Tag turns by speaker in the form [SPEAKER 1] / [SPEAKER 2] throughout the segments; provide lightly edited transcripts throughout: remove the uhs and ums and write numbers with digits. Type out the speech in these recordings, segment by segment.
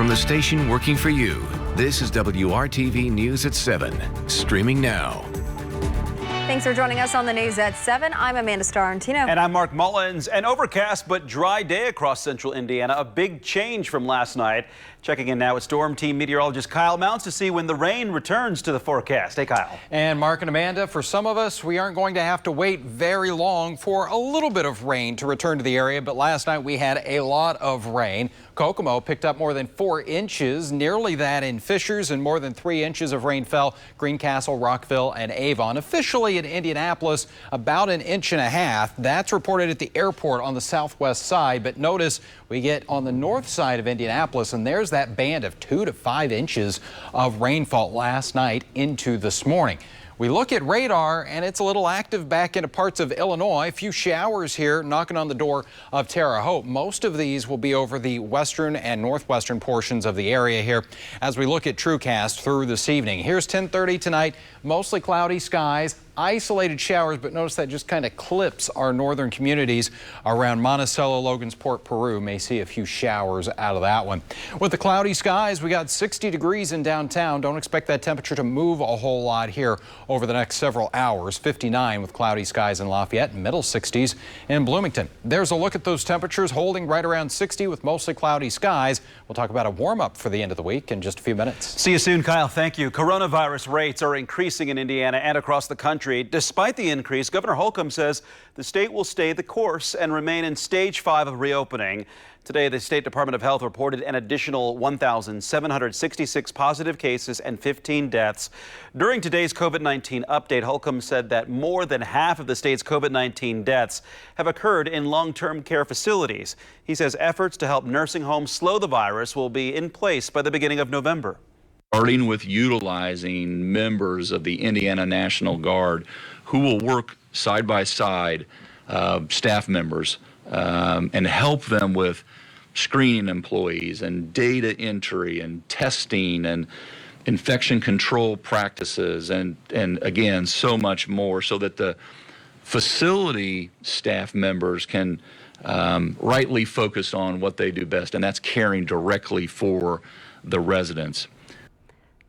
[SPEAKER 1] From the station working for you, this is WRTV News at 7, streaming now.
[SPEAKER 2] Thanks for joining us on the news at 7. I'm Amanda Starantino.
[SPEAKER 3] And I'm Mark Mullins. An overcast but dry day across central Indiana. A big change from last night. Checking in now with Storm Team meteorologist Kyle Mounts to see when the rain returns to the forecast. Hey, Kyle.
[SPEAKER 4] And Mark and Amanda, for some of us, we aren't going to have to wait very long for a little bit of rain to return to the area. But last night we had a lot of rain. Kokomo picked up more than 4 inches, nearly that in Fishers, and more than 3 inches of rain fell Greencastle, Rockville, and Avon. Officially in Indianapolis, about 1.5 inches. That's reported at the airport on the southwest side. But notice we get on the north side of Indianapolis, and there's that band of 2 to 5 inches of rainfall last night into this morning. We look at radar, and it's a little active back into parts of Illinois. A few showers here knocking on the door of Terre Haute. Most of these will be over the western and northwestern portions of the area here as we look at TrueCast through this evening. Here's 10:30 tonight. Mostly cloudy skies. Isolated showers, but notice that just kind of clips our northern communities around Monticello, Logansport, Peru. May see a few showers out of that one. With the cloudy skies, we got 60 degrees in downtown. Don't expect that temperature to move a whole lot here over the next several hours. 59 with cloudy skies in Lafayette, middle 60s in Bloomington. There's a look at those temperatures holding right around 60 with mostly cloudy skies. We'll talk about a warm up for the end of the week in just a few minutes.
[SPEAKER 3] See you soon, Kyle. Thank you. Coronavirus rates are increasing in Indiana and across the country. Despite the increase, Governor Holcomb says the state will stay the course and remain in stage 5 of reopening. Today, the State Department of Health reported an additional 1,766 positive cases and 15 deaths. During today's COVID-19 update, Holcomb said that more than half of the state's COVID-19 deaths have occurred in long-term care facilities. He says efforts to help nursing homes slow the virus will be in place by the beginning of November.
[SPEAKER 5] Starting with utilizing members of the Indiana National Guard who will work side by side, staff members, and help them with screening employees and data entry and testing and infection control practices and again, so much more so that the facility staff members can rightly focus on what they do best, and that's caring directly for the residents.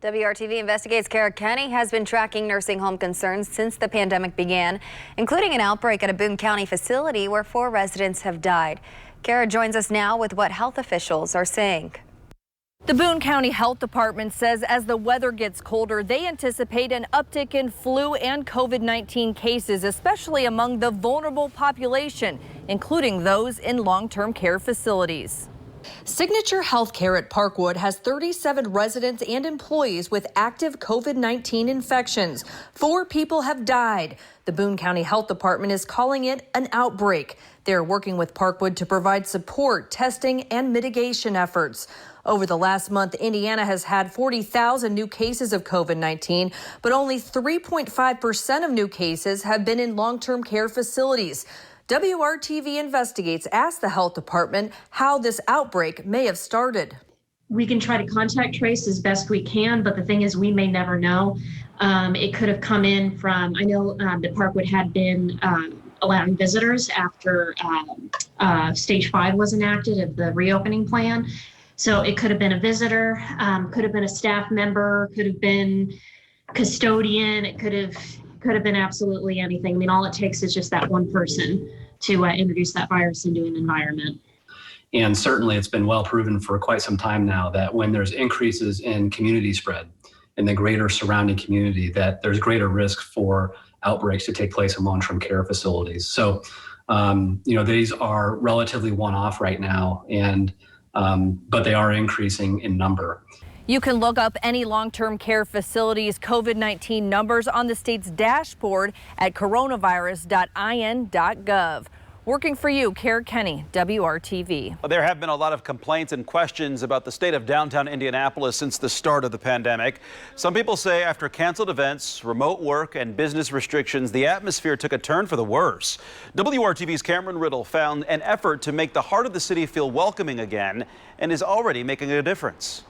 [SPEAKER 2] WRTV Investigates Kara Kenny has been tracking nursing home concerns since the pandemic began, including an outbreak at a Boone County facility where 4 residents have died. Kara joins us now with what health officials are saying.
[SPEAKER 6] The Boone County Health Department says as the weather gets colder, they anticipate an uptick in flu and COVID-19 cases, especially among the vulnerable population, including those in long-term care facilities. Signature Healthcare at Parkwood has 37 residents and employees with active COVID-19 infections. 4 people have died. The Boone County Health Department is calling it an outbreak. They're working with Parkwood to provide support, testing, and mitigation efforts. Over the last month, Indiana has had 40,000 new cases of COVID-19, but only 3.5% of new cases have been in long-term care facilities. WRTV Investigates asked the health department how this outbreak may have started.
[SPEAKER 7] We can try to contact trace as best we can, but the thing is we may never know. It could have come in from, I know that Parkwood had been allowing visitors after stage 5 was enacted of the reopening plan. So it could have been a visitor, could have been a staff member, could have been custodian, it could have been absolutely anything. I mean, all it takes is just that one person to introduce that virus into an environment.
[SPEAKER 8] And certainly it's been well proven for quite some time now that when there's increases in community spread in the greater surrounding community, that there's greater risk for outbreaks to take place in long-term care facilities. So, these are relatively one-off right now, and but they are increasing in number.
[SPEAKER 6] You can look up any long-term care facilities COVID-19 numbers on the state's dashboard at coronavirus.in.gov. Working for you, Kara Kenny, WRTV.
[SPEAKER 3] There have been a lot of complaints and questions about the state of downtown Indianapolis since the start of the pandemic. Some people say after canceled events, remote work, and business restrictions, the atmosphere took a turn for the worse. WRTV's Cameron Riddle found an effort to make the heart of the city feel welcoming again and is already making a difference.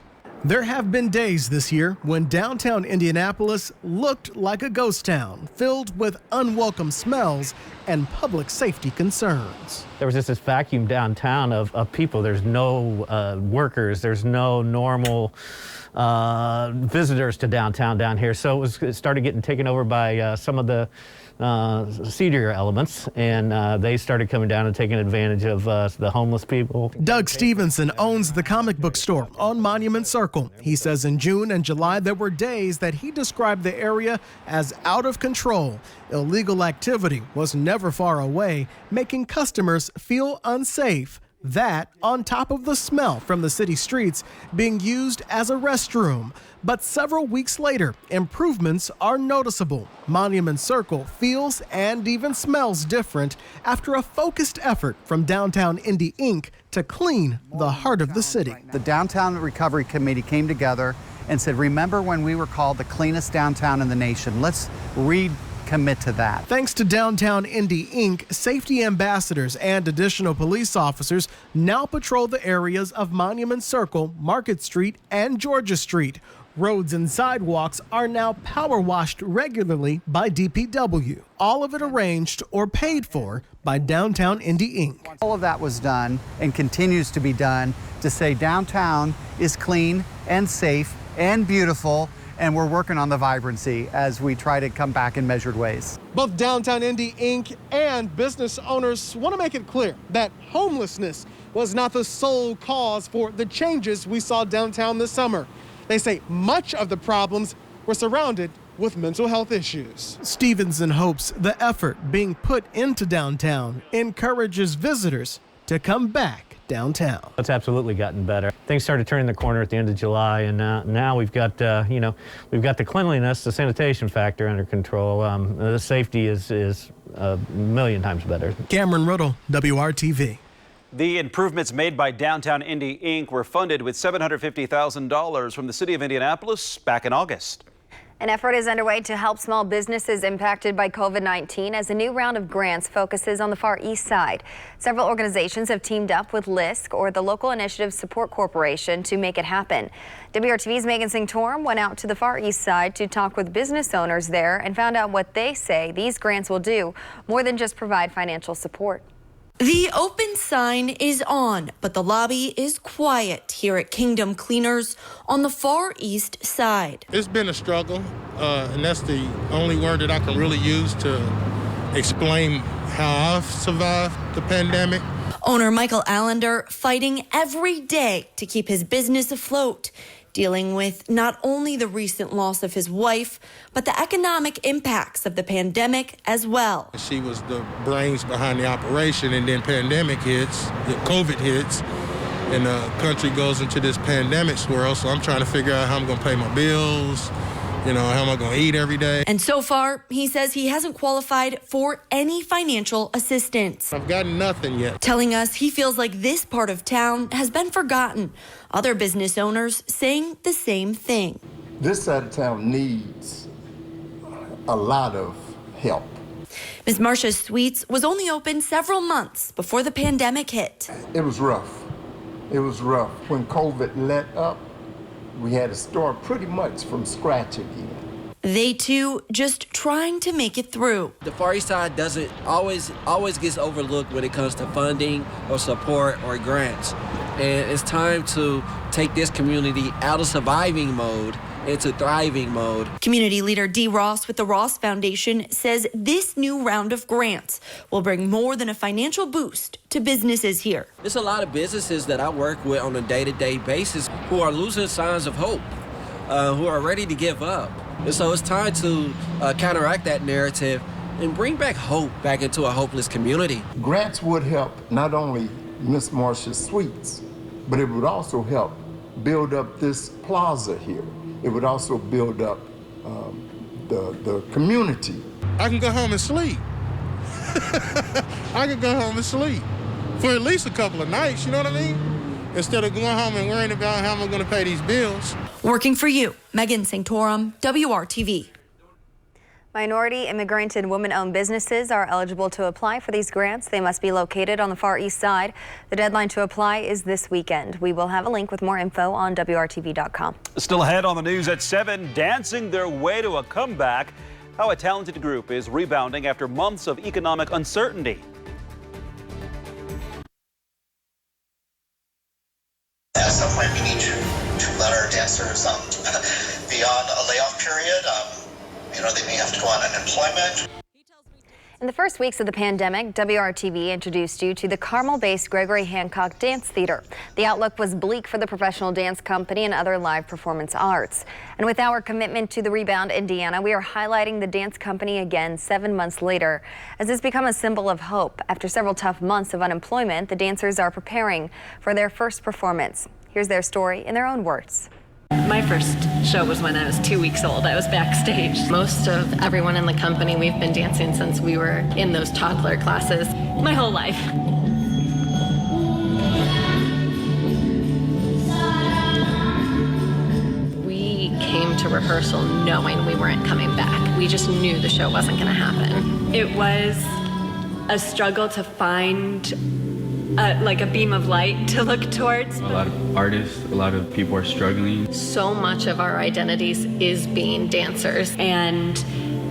[SPEAKER 9] There have been days this year when downtown Indianapolis looked like a ghost town, filled with unwelcome smells and public safety concerns.
[SPEAKER 10] There was just this vacuum downtown of people. There's no workers, there's no normal visitors to downtown down here. So it started getting taken over by some of the seedier elements, and they started coming down and taking advantage of the homeless people.
[SPEAKER 9] Doug Stevenson owns the comic book store on Monument Circle. He says in June and July there were days that he described the area as out of control. Illegal activity was never far away, making customers feel unsafe. That on top of the smell from the city streets being used as a restroom. But several weeks later, improvements are noticeable. Monument Circle feels and even smells different after a focused effort from Downtown Indy Inc. to clean the heart of the city.
[SPEAKER 11] The Downtown Recovery Committee came together and said, remember when we were called the cleanest downtown in the nation? Let's commit to that.
[SPEAKER 9] Thanks to Downtown Indy Inc., safety ambassadors and additional police officers now patrol the areas of Monument Circle, Market Street, and Georgia Street. Roads and sidewalks are now power washed regularly by DPW. All of it arranged or paid for by Downtown Indy Inc.
[SPEAKER 11] All of that was done and continues to be done to say downtown is clean and safe and beautiful, and we're working on the vibrancy as we try to come back in measured ways.
[SPEAKER 9] Both Downtown Indy Inc. and business owners want to make it clear that homelessness was not the sole cause for the changes we saw downtown this summer. They say much of the problems were surrounded with mental health issues. Stevenson hopes the effort being put into downtown encourages visitors to come back downtown.
[SPEAKER 10] It's absolutely gotten better. Things started turning the corner at the end of July, and now we've got, we've got the cleanliness, the sanitation factor under control. The safety is a million times better.
[SPEAKER 9] Cameron Riddle, WRTV.
[SPEAKER 3] The improvements made by Downtown Indy Inc. were funded with $750,000 from the city of Indianapolis back in August.
[SPEAKER 2] An effort is underway to help small businesses impacted by COVID-19 as a new round of grants focuses on the Far East Side. Several organizations have teamed up with LISC, or the Local Initiative Support Corporation, to make it happen. WRTV's Megan Singh-Torum went out to the Far East Side to talk with business owners there and found out what they say these grants will do, more than just provide financial support.
[SPEAKER 12] The open sign is on, but the lobby is quiet here at Kingdom Cleaners on the Far East Side.
[SPEAKER 13] It's been a struggle, and that's the only word that I can really use to explain how I've survived the pandemic.
[SPEAKER 12] Owner Michael Allender fighting every day to keep his business afloat, dealing with not only the recent loss of his wife, but the economic impacts of the pandemic as well.
[SPEAKER 13] She was the brains behind the operation, and then pandemic hits, COVID hits, and the country goes into this pandemic swirl, so I'm trying to figure out how I'm going to pay my bills, how am I going to eat every day.
[SPEAKER 12] And so far, he says he hasn't qualified for any financial assistance.
[SPEAKER 13] I've gotten nothing yet.
[SPEAKER 12] Telling us he feels like this part of town has been forgotten. Other business owners saying the same thing.
[SPEAKER 14] This side of town needs a lot of help.
[SPEAKER 12] Ms. Marcia's Sweets was only open several months before the pandemic hit.
[SPEAKER 14] It was rough. It was rough. When COVID let up, we had to start pretty much from scratch again.
[SPEAKER 12] They too just trying to make it through.
[SPEAKER 15] The Far East Side doesn't always gets overlooked when it comes to funding or support or grants. And it's time to take this community out of surviving mode into thriving mode.
[SPEAKER 12] Community leader Dee Ross with the Ross Foundation says this new round of grants will bring more than a financial boost to businesses here.
[SPEAKER 15] There's a lot of businesses that I work with on a day-to-day basis who are losing signs of hope, who are ready to give up. And so it's time to counteract that narrative and bring back hope back into a hopeless community.
[SPEAKER 14] Grants would help not only Miss Marcia's Sweets, but it would also help build up this plaza here. It would also build up the community.
[SPEAKER 13] I can go home and sleep. I can go home and sleep for at least a couple of nights, you know what I mean? Instead of going home and worrying about how I'm going to pay these bills.
[SPEAKER 12] Working for you, Megan Singh-Torum, WRTV.
[SPEAKER 2] Minority, immigrant, and women-owned businesses are eligible to apply for these grants. They must be located on the Far East Side. The deadline to apply is this weekend. We will have a link with more info on WRTV.com.
[SPEAKER 3] Still ahead on the news at 7, dancing their way to a comeback. How a talented group is rebounding after months of economic uncertainty.
[SPEAKER 16] At some point, we need to let our dancers beyond a layoff period. They may have to go on unemployment.
[SPEAKER 2] In the first weeks of the pandemic, WRTV introduced you to the Carmel-based Gregory Hancock Dance Theater. The outlook was bleak for the professional dance company and other live performance arts. And with our commitment to the Rebound Indiana, we are highlighting the dance company again 7 months later, as it's become a symbol of hope. After several tough months of unemployment, the dancers are preparing for their first performance. Here's their story in their own words.
[SPEAKER 17] My first show was when I was 2 weeks old. I was backstage. Most of everyone in the company, we've been dancing since we were in those toddler classes my whole life. We came to rehearsal knowing we weren't coming back. We just knew the show wasn't going to happen. It was a struggle to find like a beam of light to look towards.
[SPEAKER 18] A lot of artists, a lot of people are struggling.
[SPEAKER 17] So much of our identities is being dancers, and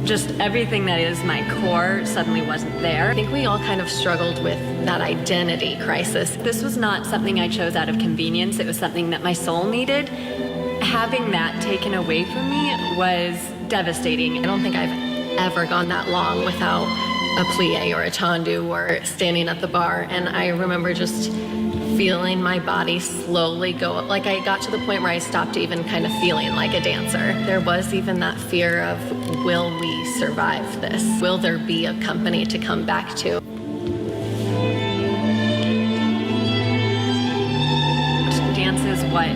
[SPEAKER 17] just everything that is my core suddenly wasn't there. I think we all kind of struggled with that identity crisis. This was not something I chose out of convenience. It was something that my soul needed. Having that taken away from me was devastating. I don't think I've ever gone that long without a plie or a tendu or standing at the bar, and I remember just feeling my body slowly go up. Like I got to the point where I stopped even kind of feeling like a dancer. There was even that fear of, will we survive this? Will there be a company to come back to? Dance is what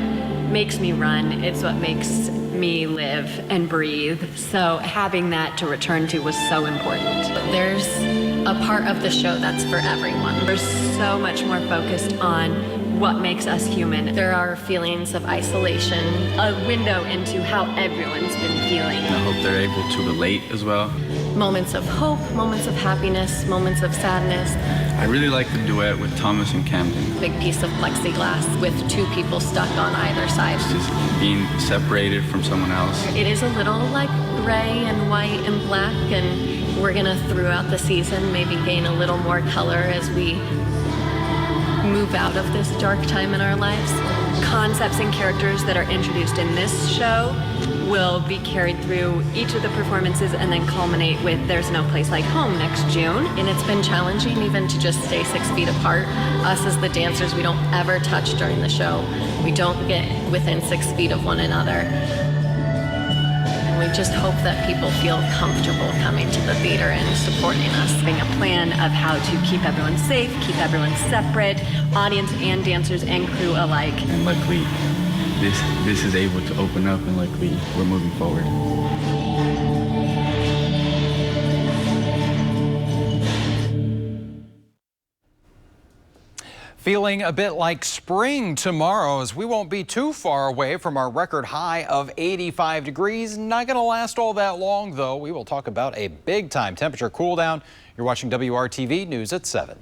[SPEAKER 17] makes me run. It's what makes me live and breathe. So having that to return to was so important. There's a part of the show that's for everyone. We're so much more focused on what makes us human. There are feelings of isolation, a window into how everyone's been feeling.
[SPEAKER 18] I hope they're able to relate as well.
[SPEAKER 17] Moments of hope, moments of happiness, moments of sadness.
[SPEAKER 18] I really like the duet with Thomas and Camden.
[SPEAKER 17] Big piece of plexiglass with two people stuck on either side.
[SPEAKER 18] It's just being separated from someone else.
[SPEAKER 17] It is a little like gray and white and black, and we're gonna throughout the season maybe gain a little more color as we move out of this dark time in our lives. Concepts and characters that are introduced in this show will be carried through each of the performances and then culminate with There's No Place Like Home next June. And it's been challenging even to just stay 6 feet apart. Us as the dancers, we don't ever touch during the show. We don't get within 6 feet of one another. And we just hope that people feel comfortable coming to the theater and supporting us. Having a plan of how to keep everyone safe, keep everyone separate, audience and dancers and crew alike.
[SPEAKER 18] And luckily, this is able to open up, and luckily we're moving forward.
[SPEAKER 4] Feeling a bit like spring tomorrow, as we won't be too far away from our record high of 85 degrees. Not going to last all that long, though. We will talk about a big-time temperature cool down. You're watching WRTV News at 7.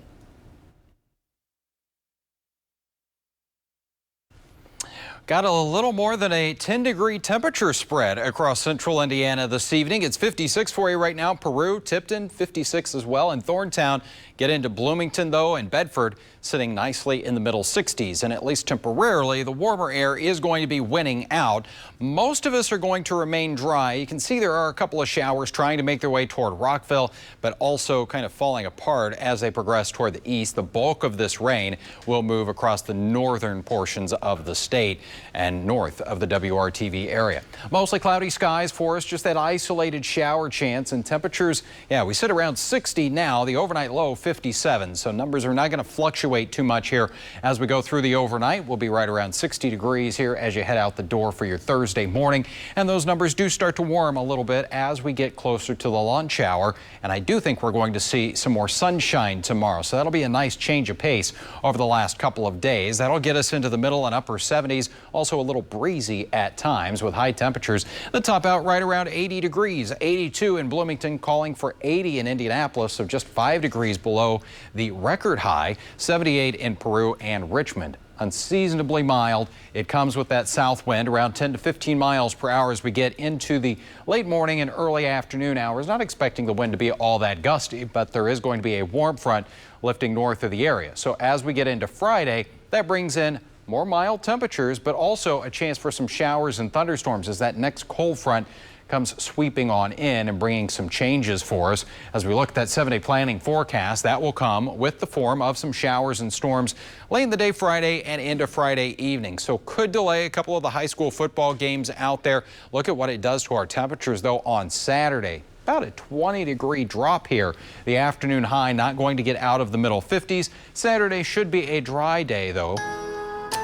[SPEAKER 4] Got a little more than a 10-degree temperature spread across central Indiana this evening. It's 56 for you right now. Peru, Tipton, 56 as well. And Thorntown, get into Bloomington, though, and Bedford sitting nicely in the middle 60s. And at least temporarily, the warmer air is going to be winning out. Most of us are going to remain dry. You can see there are a couple of showers trying to make their way toward Rockville, but also kind of falling apart as they progress toward the east. The bulk of this rain will move across the northern portions of the state and north of the WRTV area. Mostly cloudy skies for us, just that isolated shower chance, and temperatures, yeah, we sit around 60 now, the overnight low 57, so numbers are not going to fluctuate fluctuate too much here as we go through the overnight. We'll be right around 60 degrees here as you head out the door for your Thursday morning. And those numbers do start to warm a little bit as we get closer to the lunch hour. And I do think we're going to see some more sunshine tomorrow. So that'll be a nice change of pace over the last couple of days. That'll get us into the middle and upper 70s. Also a little breezy at times with high temperatures that top out right around 80 degrees. 82 in Bloomington, calling for 80 in Indianapolis, so just 5 degrees below the record high. 78 in Peru and Richmond. Unseasonably mild. It comes with that south wind around 10 to 15 miles per hour as we get into the late morning and early afternoon hours. Not expecting the wind to be all that gusty, but there is going to be a warm front lifting north of the area. So as we get into Friday, that brings in more mild temperatures, but also a chance for some showers and thunderstorms as that next cold front comes sweeping on in and bringing some changes for us. As we look at that 7-day planning forecast, that will come with the form of some showers and storms late in the day Friday and into Friday evening. So could delay a couple of the high school football games out there. Look at what it does to our temperatures, though, on Saturday. About a 20-degree drop here. The afternoon high not going to get out of the middle 50s. Saturday should be a dry day, though.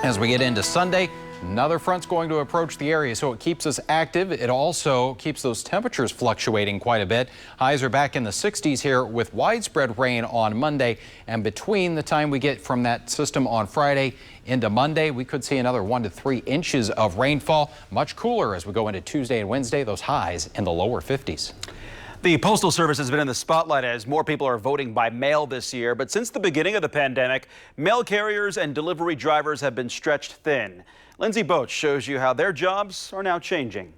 [SPEAKER 4] As we get into Sunday, another front's going to approach the area, so it keeps us active. It also keeps those temperatures fluctuating quite a bit. Highs are back in the 60s here with widespread rain on Monday. And between the time we get from that system on Friday into Monday, we could see another 1 to 3 inches of rainfall. Much cooler as we go into Tuesday and Wednesday, those highs in the lower 50s.
[SPEAKER 3] The Postal Service has been in the spotlight as more people are voting by mail this year. But since the beginning of the pandemic, mail carriers and delivery drivers have been stretched thin. Lindsay Boach shows you how their jobs are now changing.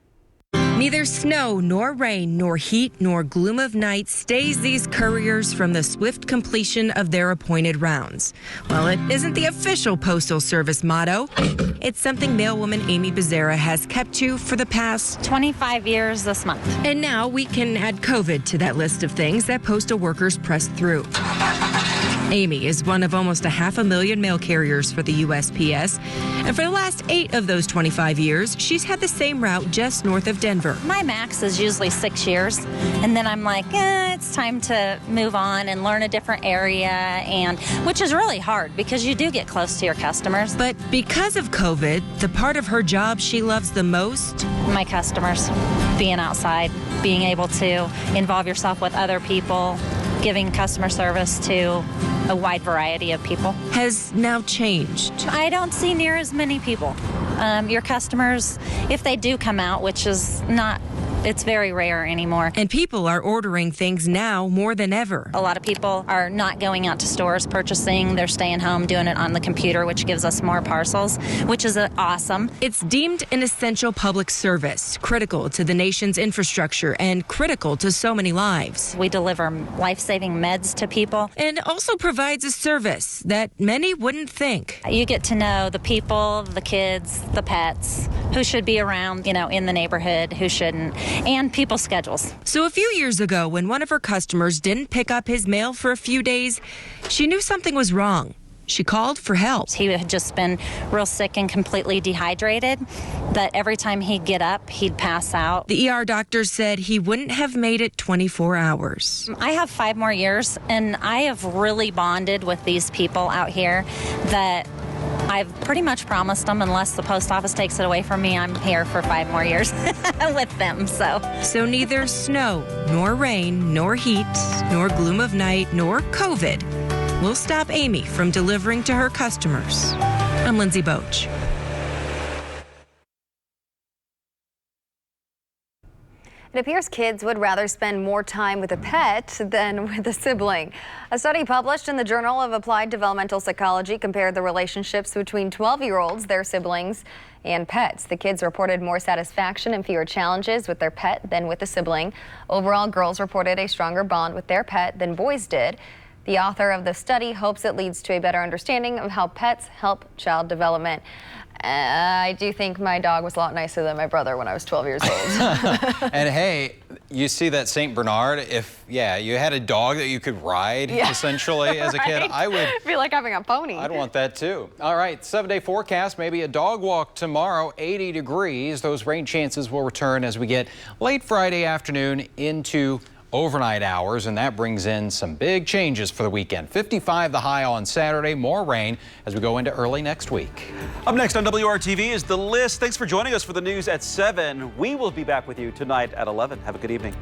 [SPEAKER 19] Neither snow nor rain nor heat nor gloom of night stays these couriers from the swift completion of their appointed rounds. Well, it isn't the official Postal Service motto. It's something mailwoman Amy Becerra has kept to for the past
[SPEAKER 20] 25 years this month.
[SPEAKER 19] And now we can add COVID to that list of things that postal workers press through. Amy is one of almost 500,000 mail carriers for the USPS. And for the last 8 of those 25 years, she's had the same route just north of Denver.
[SPEAKER 20] My max is usually 6 years. And then I'm like, it's time to move on and learn a different area, and which is really hard because you do get close to your customers.
[SPEAKER 19] But because of COVID, the part of her job she loves the most?
[SPEAKER 20] My customers, being outside, being able to involve yourself with other people, giving customer service to a wide variety of people.
[SPEAKER 19] Has now changed.
[SPEAKER 20] I don't see near as many people. Your customers, if they do come out, which is not, it's very rare anymore.
[SPEAKER 19] And people are ordering things now more than ever.
[SPEAKER 20] A lot of people are not going out to stores purchasing. They're staying home doing it on the computer, which gives us more parcels, which is awesome.
[SPEAKER 19] It's deemed an essential public service, critical to the nation's infrastructure and critical to so many lives.
[SPEAKER 20] We deliver life-saving meds to people.
[SPEAKER 19] And also provides a service that many wouldn't think.
[SPEAKER 20] You get to know the people, the kids, the pets, who should be around, in the neighborhood, who shouldn't, and people's schedules.
[SPEAKER 19] So a few years ago, when one of her customers didn't pick up his mail for a few days, she knew something was wrong. She called for help.
[SPEAKER 20] He had just been real sick and completely dehydrated, that every time he'd get up, he'd pass out.
[SPEAKER 19] The ER doctor said he wouldn't have made it 24 hours.
[SPEAKER 20] I have 5 more years, and I have really bonded with these people out here that I've pretty much promised them, unless the post office takes it away from me, I'm here for 5 more years with them.
[SPEAKER 19] So neither snow, nor rain, nor heat, nor gloom of night, nor COVID will stop Amy from delivering to her customers. I'm Lindsay Boach.
[SPEAKER 2] It appears kids would rather spend more time with a pet than with a sibling. A study published in the Journal of Applied Developmental Psychology compared the relationships between 12-year-olds, their siblings, and pets. The kids reported more satisfaction and fewer challenges with their pet than with a sibling. Overall, girls reported a stronger bond with their pet than boys did. The author of the study hopes it leads to a better understanding of how pets help child development. I do think my dog was a lot nicer than my brother when I was 12 years old.
[SPEAKER 4] And hey, you see that St. Bernard, if you had a dog that you could ride essentially as a kid, I would
[SPEAKER 2] feel like having a pony.
[SPEAKER 4] I'd want that too. All right, 7-day forecast, maybe a dog walk tomorrow, 80 degrees. Those rain chances will return as we get late Friday afternoon into overnight hours, and that brings in some big changes for the weekend. 55 the high on Saturday, more rain as we go into early next week.
[SPEAKER 3] Up next on WRTV is The List. Thanks for joining us for the news at 7. We will be back with you tonight at 11. Have a good evening.